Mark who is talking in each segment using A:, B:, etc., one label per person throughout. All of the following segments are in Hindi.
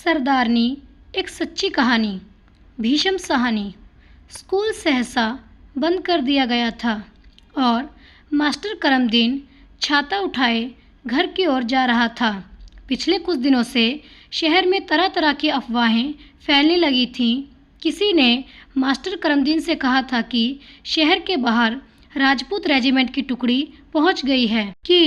A: सरदारनी एक सच्ची कहानी। भीषम साहनी। स्कूल सहसा बंद कर दिया गया था और मास्टर करमदीन छाता उठाए घर की ओर जा रहा था। पिछले कुछ दिनों से शहर में तरह तरह की अफवाहें फैलने लगी थीं। किसी ने मास्टर करमदीन से कहा था कि शहर के बाहर राजपूत रेजिमेंट की टुकड़ी पहुंच गई है कि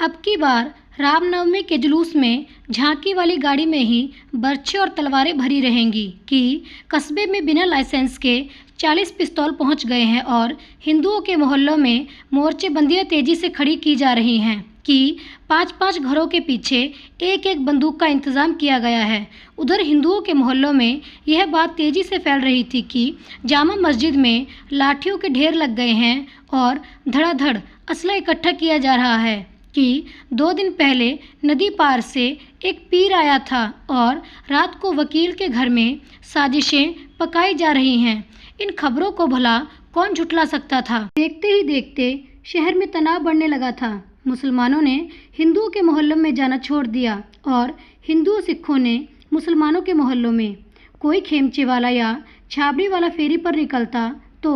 A: अब की बार रामनवमी के जुलूस में झांकी वाली गाड़ी में ही बर्छे और तलवारें भरी रहेंगी, कि कस्बे में बिना लाइसेंस के 40 पिस्तौल पहुंच गए हैं और हिंदुओं के मोहल्लों में मोर्चेबंदियां तेजी से खड़ी की जा रही हैं, कि 5-5 घरों के पीछे एक एक बंदूक का इंतजाम किया गया है। उधर हिंदुओं के मोहल्लों में यह बात तेजी से फैल रही थी कि जामा मस्जिद में लाठियों के ढेर लग गए हैं और धड़ाधड़ असला इकट्ठा किया जा रहा है, कि 2 दिन पहले नदी पार से एक पीर आया था और रात को वकील के घर में साजिशें पकाई जा रही हैं। इन खबरों को भला कौन झुठला सकता था। देखते ही देखते शहर में तनाव बढ़ने लगा था। मुसलमानों ने हिंदुओं के मोहल्लों में जाना छोड़ दिया और हिंदू सिखों ने मुसलमानों के मोहल्लों में। कोई खेमचे वाला या छाबड़ी वाला फेरी पर निकलता तो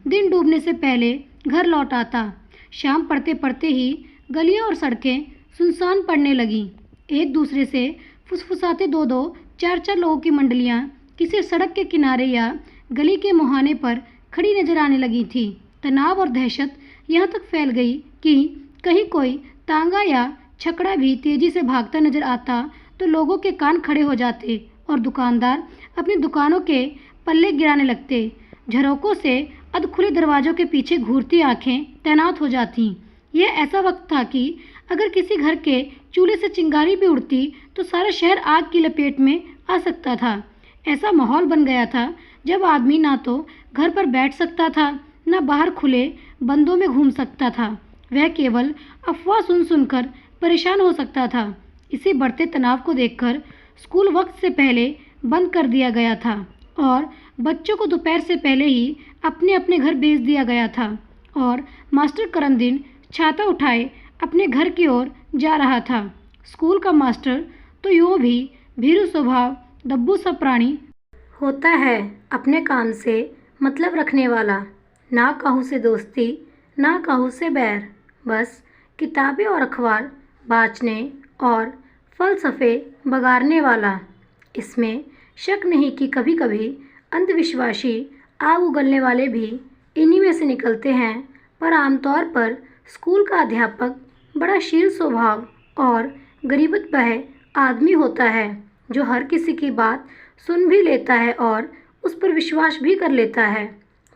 A: दिन डूबने से पहले घर लौट आता। शाम पड़ते पड़ते ही गलियां और सड़कें सुनसान पड़ने लगीं। एक दूसरे से फुसफुसाते 2-2, 4-4 लोगों की मंडलियां किसी सड़क के किनारे या गली के मुहाने पर खड़ी नजर आने लगी थी। तनाव और दहशत यहाँ तक फैल गई कि कहीं कोई तांगा या छकड़ा भी तेजी से भागता नजर आता तो लोगों के कान खड़े हो जाते और दुकानदार अपनी दुकानों के पल्ले गिराने लगते। झरोकों से अधखुले दरवाजों के पीछे घूरती आंखें तैनात हो जातीं। यह ऐसा वक्त था कि अगर किसी घर के चूल्हे से चिंगारी भी उड़ती तो सारा शहर आग की लपेट में आ सकता था। ऐसा माहौल बन गया था जब आदमी ना तो घर पर बैठ सकता था, ना बाहर खुले बंदों में घूम सकता था। वह केवल अफवाह सुन सुनकर परेशान हो सकता था। इसी बढ़ते तनाव को देखकर स्कूल वक्त से पहले बंद कर दिया गया था और बच्चों को दोपहर से पहले ही अपने अपने घर भेज दिया गया था और मास्टर करमदीन छाता उठाए अपने घर की ओर जा रहा था। स्कूल का मास्टर तो यूँ भी भीरू स्वभाव दब्बू सा प्राणी होता है, अपने काम से मतलब रखने वाला। ना कहूँ से दोस्ती, ना कहूँ से बैर, बस किताबें और अखबार बाँचने और फ़लसफ़े बगारने वाला। इसमें शक नहीं कि कभी कभी अंधविश्वासी आग उगलने वाले भी इन्हीं में से निकलते हैं, पर आमतौर पर स्कूल का अध्यापक बड़ा शील स्वभाव और गरीबत बह आदमी होता है, जो हर किसी की बात सुन भी लेता है और उस पर विश्वास भी कर लेता है।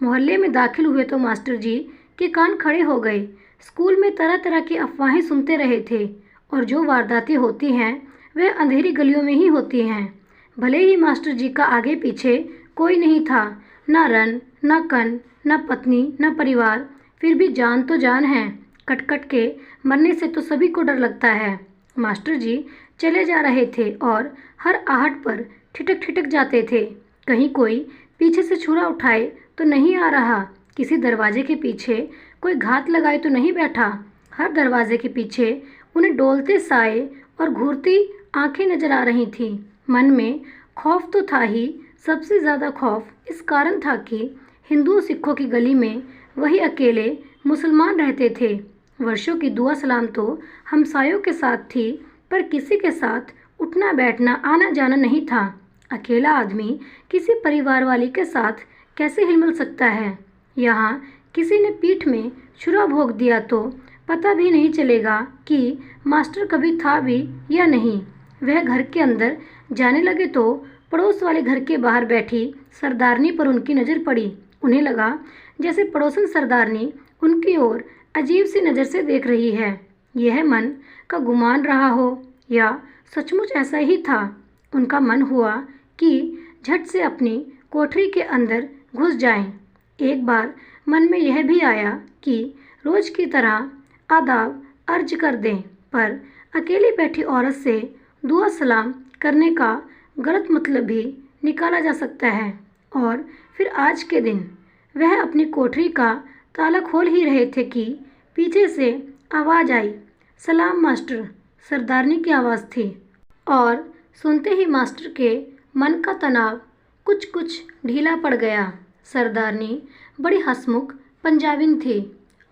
A: मोहल्ले में दाखिल हुए तो मास्टर जी के कान खड़े हो गए। स्कूल में तरह तरह की अफवाहें सुनते रहे थे और जो वारदातें होती हैं वह अंधेरी गलियों में ही होती हैं। भले ही मास्टर जी का आगे पीछे कोई नहीं था, ना रन, ना कन, ना पत्नी, ना परिवार, फिर भी जान तो जान है। कट-कट के मरने से तो सभी को डर लगता है। मास्टर जी चले जा रहे थे और हर आहट पर ठिठक ठिठक जाते थे। कहीं कोई पीछे से छुरा उठाए तो नहीं आ रहा, किसी दरवाजे के पीछे कोई घात लगाए तो नहीं बैठा। हर दरवाजे के पीछे उन्हें डोलते साए और घूरती आंखें नजर आ रही थीं। मन में खौफ तो था ही, सबसे ज़्यादा खौफ इस कारण था कि हिंदू सिखों की गली में वही अकेले मुसलमान रहते थे। वर्षों की दुआ सलाम तो हमसायों के साथ थी, पर किसी के साथ उठना बैठना आना जाना नहीं था। अकेला आदमी किसी परिवार वाले के साथ कैसे हिल सकता है। यहाँ किसी ने पीठ में छुरा भोंक दिया तो पता भी नहीं चलेगा कि मास्टर कभी था भी या नहीं। वह घर के अंदर जाने लगे तो पड़ोस वाले घर के बाहर बैठी सरदारनी पर उनकी नज़र पड़ी। उन्हें लगा जैसे पड़ोसन सरदारनी उनकी ओर अजीब सी नज़र से देख रही है। यह मन का गुमान रहा हो या सचमुच ऐसा ही था। उनका मन हुआ कि झट से अपनी कोठरी के अंदर घुस जाएं। एक बार मन में यह भी आया कि रोज की तरह आदाब अर्ज कर दें, पर अकेली बैठी औरत से दुआ सलाम करने का गलत मतलब भी निकाला जा सकता है। और फिर आज के दिन वह अपनी कोठरी का ताला खोल ही रहे थे कि पीछे से आवाज़ आई, सलाम मास्टर। सरदारनी की आवाज़ थी और सुनते ही मास्टर के मन का तनाव कुछ कुछ ढीला पड़ गया। सरदारनी बड़ी हंसमुख पंजाबिन थी।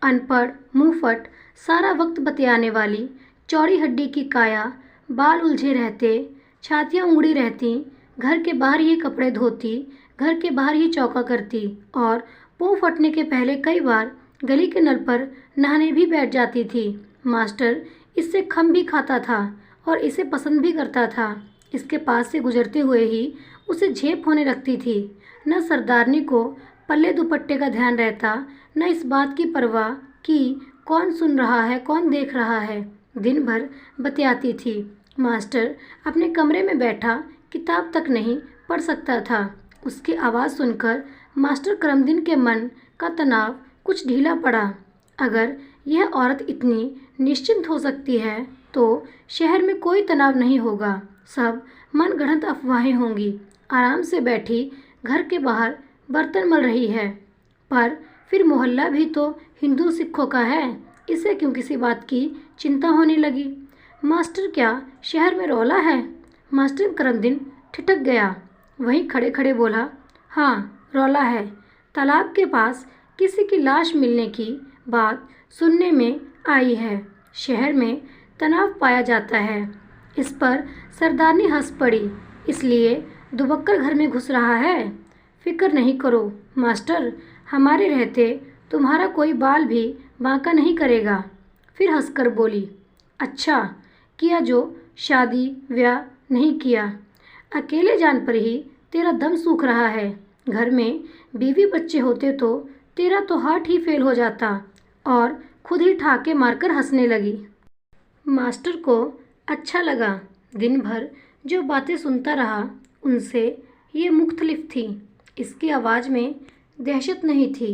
A: अनपढ़, मुंहफट, सारा वक्त बतियाने वाली, चौड़ी हड्डी की काया, बाल उलझे रहते, छातियाँ उंगड़ी रहती, घर के बाहर ही कपड़े धोती, घर के बाहर ही चौका करती और पों फटने के पहले कई बार गली के नल पर नहाने भी बैठ जाती थी। मास्टर इससे खम भी खाता था और इसे पसंद भी करता था। इसके पास से गुजरते हुए ही उसे झेप होने लगती थी। न सरदारनी को पल्ले दुपट्टे का ध्यान रहता, न इस बात की परवाह कि कौन सुन रहा है, कौन देख रहा है। दिन भर बतियाती थी। मास्टर अपने कमरे में बैठा किताब तक नहीं पढ़ सकता था। उसकी आवाज़ सुनकर मास्टर करमदीन के मन का तनाव कुछ ढीला पड़ा। अगर यह औरत इतनी निश्चिंत हो सकती है तो शहर में कोई तनाव नहीं होगा। सब मनगढ़ंत अफवाहें होंगी। आराम से बैठी घर के बाहर बर्तन मल रही है। पर फिर मोहल्ला भी तो हिंदू सिखों का है, इसे क्यों किसी बात की चिंता होने लगी? मास्टर क्या शहर में रौला है? मास्टर करमदीन ठिठक गया। वहीं खड़े खड़े बोला, हाँ रौला है। तालाब के पास किसी की लाश मिलने की बात सुनने में आई है। शहर में तनाव पाया जाता है। इस पर सरदारनी हंस पड़ी। इसलिए दुबक्कर घर में घुस रहा है? फिक्र नहीं करो मास्टर, हमारे रहते तुम्हारा कोई बाल भी बांका नहीं करेगा। फिर हंसकर बोली, अच्छा किया जो शादी ब्याह नहीं किया। अकेले जान पर ही तेरा दम सूख रहा है। घर में बीवी बच्चे होते तो तेरा तो हार्ट ही फेल हो जाता। और खुद ही ठाके मारकर हंसने लगी। मास्टर को अच्छा लगा। दिन भर जो बातें सुनता रहा उनसे ये मुख्तलिफ थी। इसकी आवाज़ में दहशत नहीं थी,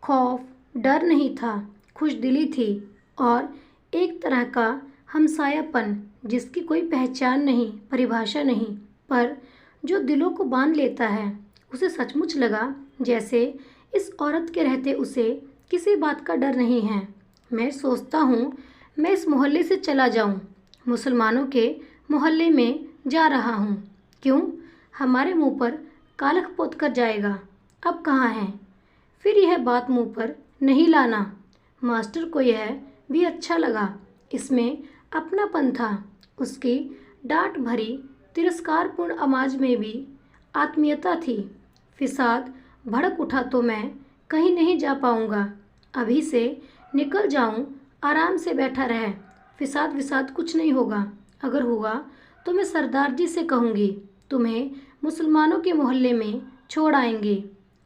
A: खौफ, डर नहीं था, खुशदिली थी और एक तरह का हमसायापन जिसकी कोई पहचान नहीं, परिभाषा नहीं, पर जो दिलों को बांध लेता है। उसे सचमुच लगा जैसे इस औरत के रहते उसे किसी बात का डर नहीं है। मैं सोचता हूँ मैं इस मोहल्ले से चला जाऊँ, मुसलमानों के मोहल्ले में जा रहा हूँ। क्यों? हमारे मुंह पर कालख पोत कर जाएगा। अब कहाँ है? फिर यह बात मुंह पर नहीं लाना। मास्टर को यह भी अच्छा लगा। इसमें अपनापन था। उसकी डांट भरी तिरस्कारपूर्ण आवाज़ में भी आत्मीयता थी। फिसाद भड़क उठा तो मैं कहीं नहीं जा पाऊंगा। अभी से निकल जाऊं, आराम से बैठा रहे। फिसाद विसाद कुछ नहीं होगा। अगर हुआ तो मैं सरदार जी से कहूँगी, तुम्हें मुसलमानों के मोहल्ले में छोड़ आएंगे।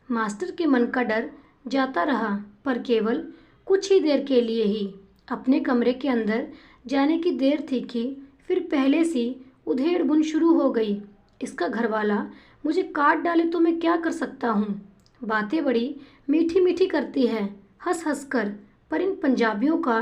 A: मास्टर के मन का डर जाता रहा, पर केवल कुछ ही देर के लिए ही। अपने कमरे के अंदर जाने की देर थी कि फिर पहले सी उधेड़ बुन शुरू हो गई। इसका घरवाला मुझे काट डाले तो मैं क्या कर सकता हूँ? बातें बड़ी मीठी मीठी करती है, हंस हंस कर, पर इन पंजाबियों का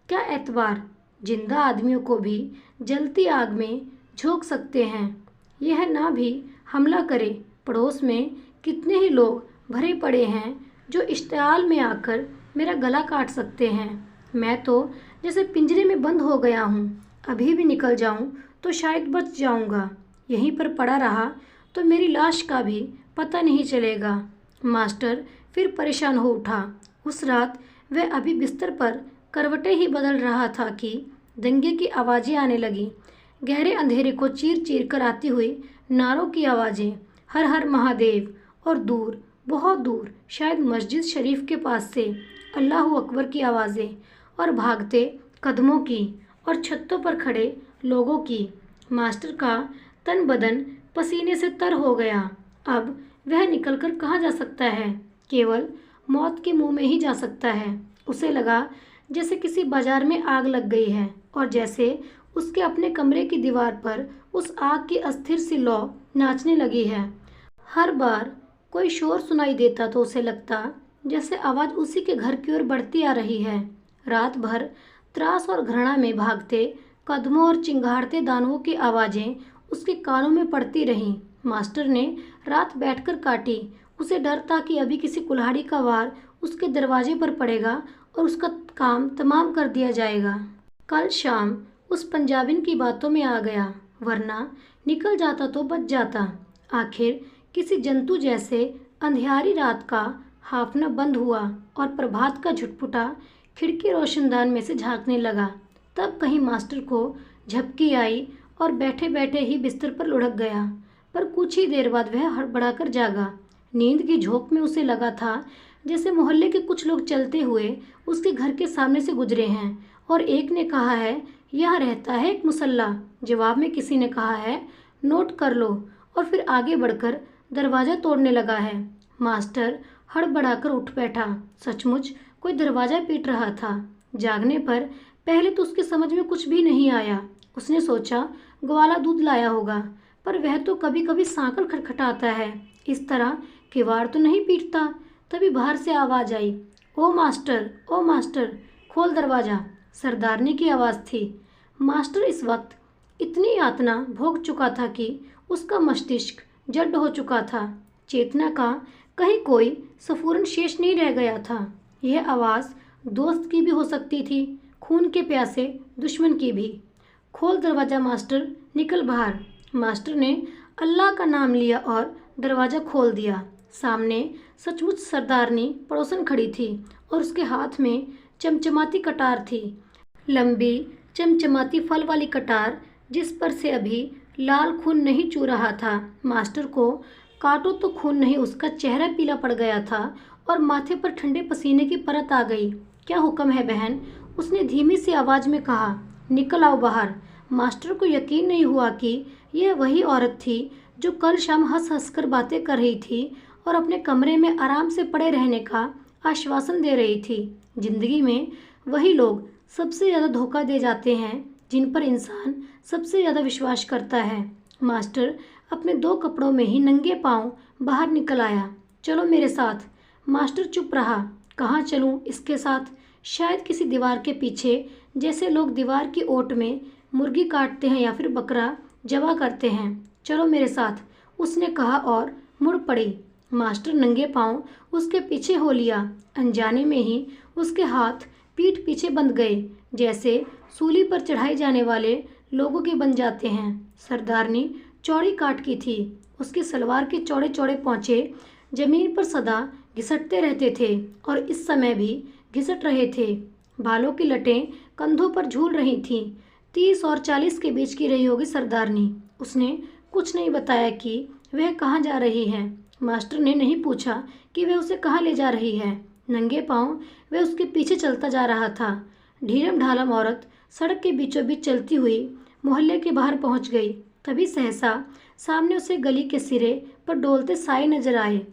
A: क्या एतबार? जिंदा आदमियों को भी जलती आग में झोंक सकते हैं। यह ना भी हमला करे। पड़ोस में कितने ही लोग भरे पड़े हैं जो इश्तियाल में आकर मेरा गला काट सकते हैं। मैं तो जैसे पिंजरे में बंद हो गया हूँ। अभी भी निकल जाऊँ तो शायद बच जाऊँगा। यहीं पर पड़ा रहा तो मेरी लाश का भी पता नहीं चलेगा। मास्टर फिर परेशान हो उठा। उस रात वह अभी बिस्तर पर करवटें ही बदल रहा था कि दंगे की आवाज़ें आने लगीं। गहरे अंधेरे को चीर चीर कर आती हुई नारों की आवाज़ें, हर हर महादेव, और दूर, बहुत दूर, शायद मस्जिद शरीफ के पास से अल्लाहू अकबर की आवाज़ें, और भागते कदमों की, और छतों पर खड़े लोगों की। मास्टर का तन बदन पसीने से तर हो गया। अब वह निकलकर कहाँ जा सकता है? केवल मौत के मुंह में ही जा सकता है। उसे लगा जैसे किसी बाजार में आग लग गई है और जैसे उसके अपने कमरे की दीवार पर उस आग की अस्थिर सी लौ नाचने लगी है। हर बार कोई शोर सुनाई देता तो उसे लगता जैसे आवाज़ उसी के घर की ओर बढ़ती आ रही है। रात भर त्रास और घृणा में भागते कदमों और चिंगाड़ते दानवों की आवाज़ें उसके कानों में पड़ती रहीं। मास्टर ने रात बैठकर काटी। उसे डर था कि अभी किसी कुल्हाड़ी का वार उसके दरवाजे पर पड़ेगा और उसका काम तमाम कर दिया जाएगा। कल शाम उस पंजाबिन की बातों में आ गया, वरना निकल जाता तो बच जाता। आखिर किसी जंतु जैसे अंधियारी रात का हाफना बंद हुआ और प्रभात का झुटपुटा खिड़की रोशनदान में से झांकने लगा। तब कहीं मास्टर को झपकी आई और बैठे बैठे ही बिस्तर पर लुढ़क गया। पर कुछ ही देर बाद वह हड़बड़ाकर जागा। नींद की झोंक में उसे लगा था जैसे मोहल्ले के कुछ लोग चलते हुए उसके घर के सामने से गुजरे हैं और एक ने कहा है, यहाँ रहता है एक मुसल्ला। जवाब में किसी ने कहा है, नोट कर लो, और फिर आगे बढ़कर दरवाज़ा तोड़ने लगा है। मास्टर हड़बड़ाकर उठ बैठा। सचमुच कोई दरवाज़ा पीट रहा था। जागने पर पहले तो उसकी समझ में कुछ भी नहीं आया। उसने सोचा ग्वाला दूध लाया होगा, पर वह तो कभी कभी सांकल खटखटाता है, इस तरह किवाड़ तो नहीं पीटता। तभी बाहर से आवाज़ आई, ओ मास्टर, खोल दरवाज़ा। सरदारनी की आवाज़ थी। मास्टर इस वक्त इतनी यातना भोग चुका था कि उसका मस्तिष्क जड़ हो चुका था। चेतना का कहीं कोई स्फुरन शेष नहीं रह गया था। यह आवाज़ दोस्त की भी हो सकती थी, खून के प्यासे दुश्मन की भी। खोल दरवाज़ा मास्टर, निकल बाहर। मास्टर ने अल्लाह का नाम लिया और दरवाज़ा खोल दिया। सामने सचमुच सरदारनी पड़ोसन खड़ी थी और उसके हाथ में चमचमाती कटार थी। लंबी चमचमाती फल वाली कटार, जिस पर से अभी लाल खून नहीं चू रहा था। मास्टर को काटो तो खून नहीं, उसका चेहरा पीला पड़ गया था और माथे पर ठंडे पसीने की परत आ गई। क्या हुक्म है बहन? उसने धीमी सी आवाज़ में कहा। निकल आओ बाहर। मास्टर को यकीन नहीं हुआ कि यह वही औरत थी जो कल शाम हंस हंस कर बातें कर रही थी और अपने कमरे में आराम से पड़े रहने का आश्वासन दे रही थी। जिंदगी में वही लोग सबसे ज़्यादा धोखा दे जाते हैं जिन पर इंसान सबसे ज़्यादा विश्वास करता है। मास्टर अपने 2 कपड़ों में ही नंगे पांव बाहर निकल आया। चलो मेरे साथ। मास्टर चुप रहा। कहाँ चलूँ इसके साथ? शायद किसी दीवार के पीछे, जैसे लोग दीवार की ओट में मुर्गी काटते हैं या फिर बकरा जबा करते हैं। चलो मेरे साथ, उसने कहा और मुड़ पड़ी। मास्टर नंगे पांव उसके पीछे हो लिया। अनजाने में ही उसके हाथ पीठ पीछे बंध गए, जैसे सूली पर चढ़ाए जाने वाले लोगों के बन जाते हैं। सरदारनी चौड़ी काट की थी। उसकी सलवार के चौड़े चौड़े पोंचे जमीन पर सदा घिसटते रहते थे और इस समय भी घिसट रहे थे। बालों की लटें कंधों पर झूल रही थीं। 30 और 40 के बीच की रही होगी सरदारनी। उसने कुछ नहीं बताया कि वह कहाँ जा रही है। मास्टर ने नहीं पूछा कि वह उसे कहाँ ले जा रही है। नंगे पांव वह उसके पीछे चलता जा रहा था। ढीलम ढालम औरत सड़क के बीचों बीच चलती हुई मोहल्ले के बाहर पहुंच गई। तभी सहसा सामने उसे गली के सिरे पर डोलते साए नजर आए।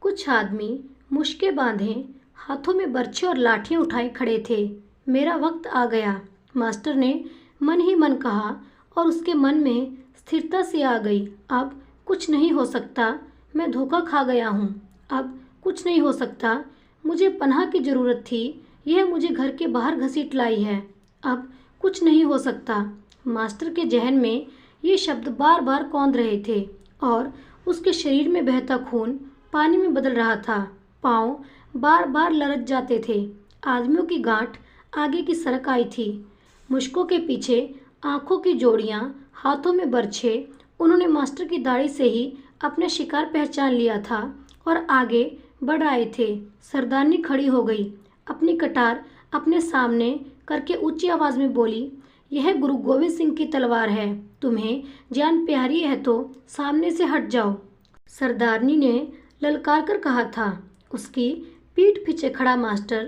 A: कुछ आदमी मुश्के बांधे हाथों में बर्छे और लाठियां उठाए खड़े थे। मेरा वक्त आ गया, मास्टर ने मन ही मन कहा और उसके मन में स्थिरता सी आ गई। अब कुछ नहीं हो सकता, मैं धोखा खा गया हूँ। अब कुछ नहीं हो सकता, मुझे पनाह की ज़रूरत थी, यह मुझे घर के बाहर घसीट लाई है। अब कुछ नहीं हो सकता। मास्टर के जहन में ये शब्द बार बार कौंध रहे थे और उसके शरीर में बहता खून पानी में बदल रहा था। पाँव बार बार लरच जाते थे। आदमियों की गांठ आगे की सरक आई थी। मुश्कों के पीछे आंखों की जोड़ियां, हाथों में बर्छे। उन्होंने मास्टर की दाढ़ी से ही अपना शिकार पहचान लिया था और आगे बढ़ आए थे। सरदारनी खड़ी हो गई, अपनी कटार अपने सामने करके ऊंची आवाज में बोली, यह गुरु गोविंद सिंह की तलवार है, तुम्हें जान प्यारी है तो सामने से हट जाओ। सरदारनी ने ललकार कर कहा था। उसकी पीठ पीछे खड़ा मास्टर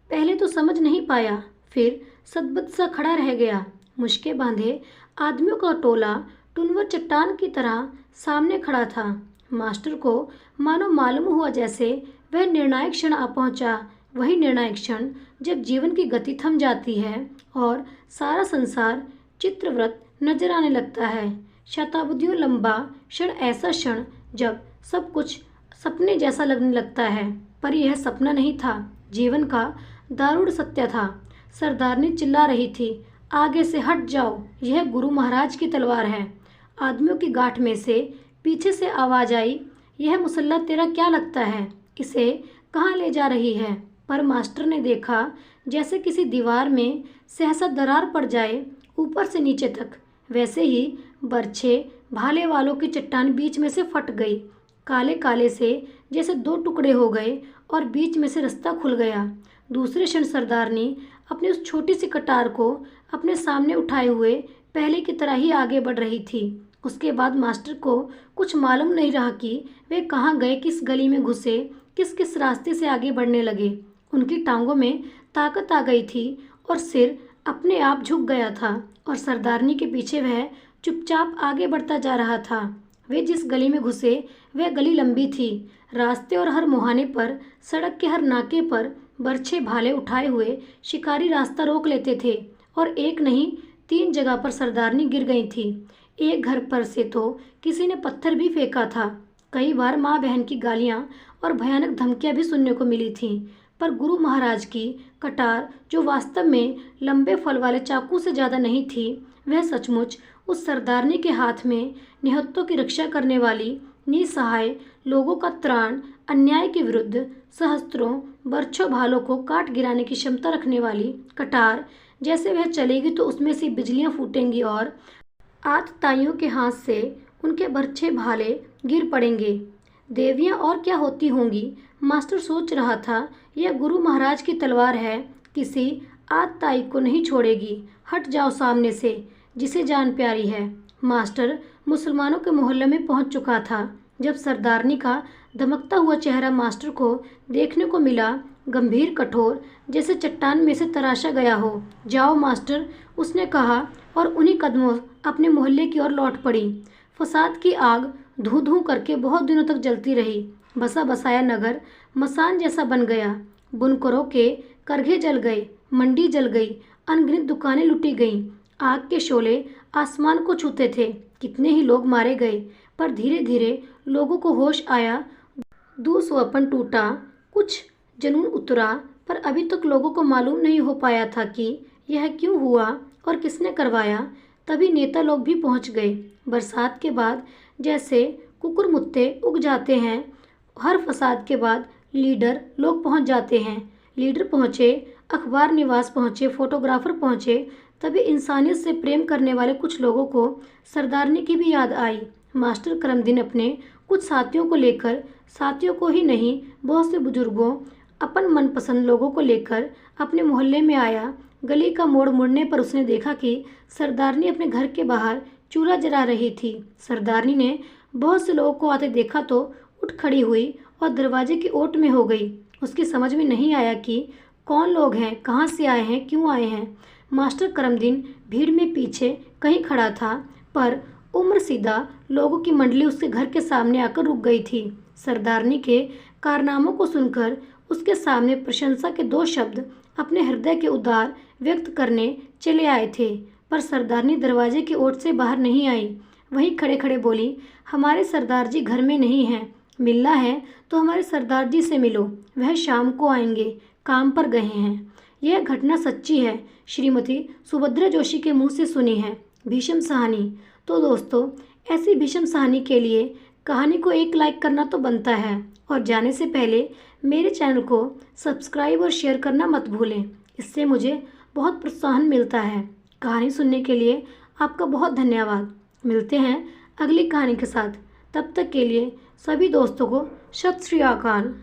A: पहले तो समझ नहीं पाया, फिर सदबद सा खड़ा रह गया। मुश्के बांधे आदमियों का टोला टुनवर चट्टान की तरह सामने खड़ा था। मास्टर को मानो मालूम हुआ जैसे वह निर्णायक क्षण आ पहुंचा। वही निर्णायक क्षण जब जीवन की गति थम जाती है और सारा संसार चित्रवत नजर आने लगता है। शताब्दियों लंबा क्षण, ऐसा क्षण जब सब कुछ सपने जैसा लगने लगता है, पर यह सपना नहीं था, जीवन का दारुण सत्य था। सरदारनी चिल्ला रही थी, आगे से हट जाओ, यह गुरु महाराज की तलवार है। आदमियों की गांठ में से पीछे से आवाज आई, यह मुसल्ला तेरा क्या लगता है, इसे कहाँ ले जा रही है? पर मास्टर ने देखा जैसे किसी दीवार में सहसा दरार पड़ जाए ऊपर से नीचे तक, वैसे ही बर्छे भाले वालों की चट्टान बीच में से फट गई। काले काले से जैसे दो टुकड़े हो गए और बीच में से रास्ता खुल गया। दूसरे क्षण सरदारनी अपनी उस छोटी सी कटार को अपने सामने उठाए हुए पहले की तरह ही आगे बढ़ रही थी। उसके बाद मास्टर को कुछ मालूम नहीं रहा कि वे कहाँ गए, किस गली में घुसे, किस किस रास्ते से आगे बढ़ने लगे। उनकी टांगों में ताकत आ गई थी और सिर अपने आप झुक गया था और सरदारनी के पीछे वह चुपचाप आगे बढ़ता जा रहा था। वे जिस गली में घुसे वह गली लंबी थी। रास्ते और हर मुहाने पर, सड़क के हर नाके पर बरछे भाले उठाए हुए शिकारी रास्ता रोक लेते थे और एक नहीं 3 जगह पर सरदारनी गिर गई थी। एक घर पर से तो किसी ने पत्थर भी फेंका था। कई बार माँ बहन की गालियाँ और भयानक धमकियाँ भी सुनने को मिली थीं। पर गुरु महाराज की कटार, जो वास्तव में लंबे फल वाले चाकू से ज़्यादा नहीं थी, वह सचमुच उस सरदारनी के हाथ में निहत्तों की रक्षा करने वाली, निसहाय लोगों का त्राण, अन्याय के विरुद्ध सहस्त्रों बरछों भालों को काट गिराने की क्षमता रखने वाली कटार, जैसे वह चलेगी तो उसमें से बिजलियां फूटेंगी और आतताइयों के हाथ से उनके बरछे भाले गिर पड़ेंगे। देवियां और क्या होती होंगी, मास्टर सोच रहा था। यह गुरु महाराज की तलवार है, किसी आतताई को नहीं छोड़ेगी। हट जाओ सामने से, जिसे जान प्यारी है। मास्टर मुसलमानों के मोहल्ले में पहुंच चुका था। जब सरदारनी का धमकता हुआ चेहरा मास्टर को देखने को मिला, गंभीर कठोर, जैसे चट्टान में से तराशा गया हो। जाओ मास्टर, उसने कहा और उन्हीं कदमों अपने मोहल्ले की ओर लौट पड़ी। फसाद की आग धू धू करके बहुत दिनों तक जलती रही। बसा बसाया नगर मसान जैसा बन गया। बुनकरों के करघे जल गए, मंडी जल गई, अनगिनत दुकानें लुटी गईं। आग के शोले आसमान को छूते थे। कितने ही लोग मारे गए, पर धीरे धीरे लोगों को होश आया। दुःस्वप्न टूटा, कुछ जुनून उतरा, पर अभी तक लोगों को मालूम नहीं हो पाया था कि यह क्यों हुआ और किसने करवाया। तभी नेता लोग भी पहुंच गए। बरसात के बाद जैसे कुकुरमुत्ते उग जाते हैं, हर फसाद के बाद लीडर लोग पहुंच जाते हैं। लीडर पहुंचे, अखबार निवास पहुंचे, फोटोग्राफर पहुंचे। तभी इंसानियत से प्रेम करने वाले कुछ लोगों को सरदारनी की भी याद आई। मास्टर करमदीन अपने कुछ साथियों को लेकर, साथियों को ही नहीं, बहुत से बुजुर्गों, अपन मनपसंद लोगों को लेकर अपने मोहल्ले में आया। गली का मोड़ मुड़ने पर उसने देखा कि सरदारनी अपने घर के बाहर चूल्हा जला रही थी। सरदारनी ने बहुत से लोगों को आते देखा तो उठ खड़ी हुई और दरवाजे की ओट में हो गई। उसकी समझ में नहीं आया कि कौन लोग हैं, कहाँ से आए हैं, क्यों आए हैं। मास्टर करमदीन भीड़ में पीछे कहीं खड़ा था, पर उम्र सीधा लोगों की मंडली उसके घर के सामने आकर रुक गई थी। सरदारनी के कारनामों को सुनकर उसके सामने प्रशंसा के 2 शब्द अपने हृदय के उद्गार व्यक्त करने चले आए थे, पर सरदारनी दरवाजे की ओर से बाहर नहीं आई। वहीं खड़े खड़े बोली, हमारे सरदार जी घर में नहीं हैं। मिलना है तो हमारे सरदार जी से मिलो, वह शाम को आएंगे, काम पर गए हैं। यह घटना सच्ची है, श्रीमती सुभद्रा जोशी के मुंह से सुनी है। भीषम सहानी। तो दोस्तों, ऐसी भीषम सहानी के लिए कहानी को एक लाइक करना तो बनता है, और जाने से पहले मेरे चैनल को सब्सक्राइब और शेयर करना मत भूलें। इससे मुझे बहुत प्रोत्साहन मिलता है। कहानी सुनने के लिए आपका बहुत धन्यवाद। मिलते हैं अगली कहानी के साथ। तब तक के लिए सभी दोस्तों को सत श्री अकाल।